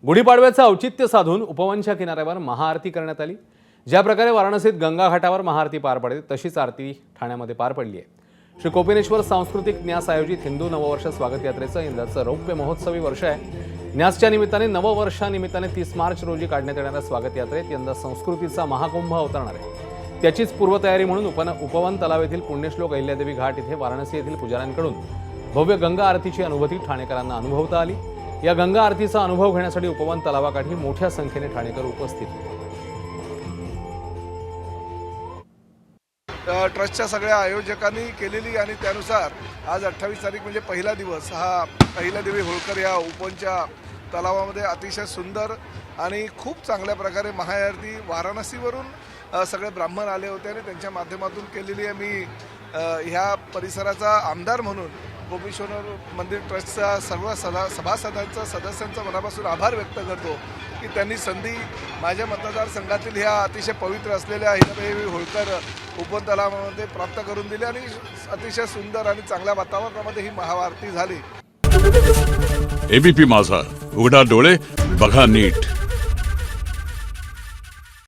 गुढीपाडव्याचं औचित्य साधून उपवनच्या किनाऱ्यावर महाआरती करण्यात आली। ज्या प्रकारे वाराणसीत गंगा घाटावर महाआरती पार पडते तशीच आरती ठाण्यामध्ये पार पडली आहे। श्री कोपिनेश्वर सांस्कृतिक न्यास आयोजित हिंदू नववर्ष स्वागत यात्रेचं यंदाचं रौप्य महोत्सवी वर्ष आहे। न्यासच्या निमित्ताने नववर्षानिमित्ताने 30 मार्च रोजी काढण्यात येणाऱ्या स्वागत यात्रेत यंदा संस्कृतीचा महाकुंभ अवतरणार आहे। त्याचीच पूर्वतयारी म्हणून उपवन तलाव येथील पुण्यश्लोक अहिल्यादेवी घाट इथे वाराणसी येथील पुजाऱ्यांकडून भव्य गंगा आरतीची अनुभूती ठाणेकरांना अनुभवता आली। या गंगा आरतीचा अनुभव घेण्यासाठी उपवन तलावाकाठी मोठ्या संख्येने ठाणेकर उपस्थित होते। ट्रस्टच्या सगळ्या आयोजकांनी केलेली आणि त्यानुसार आज 28 तारीख म्हणजे पहिला दिवस हा अहिल्यादेवी होळकर या उपवनच्या तलावामध्ये अतिशय सुंदर आणि खूप चांगल्या प्रकारे महाआरती वाराणसीवरून सगळे ब्राह्मण आले होते आणि त्यांच्या माध्यमातून केलेली आहे। मी ह्या परिसराचा आमदार म्हणून कोपेश्वर मंदिर ट्रस्टचा सर्व सभासदांचा सदस्यांचा मनापासून आभार व्यक्त करतो की त्यांनी संधी माझ्या मतदारसंघातील ह्या अतिशय पवित्र असलेल्या अहिल्यादेवी होळकर उपवन तलावामध्ये प्राप्त करून दिली आणि अतिशय सुंदर आणि चांगल्या वातावरणामध्ये ही महाआरती झाली। एबीपी माझा, उघडा डोळे बघा नीट।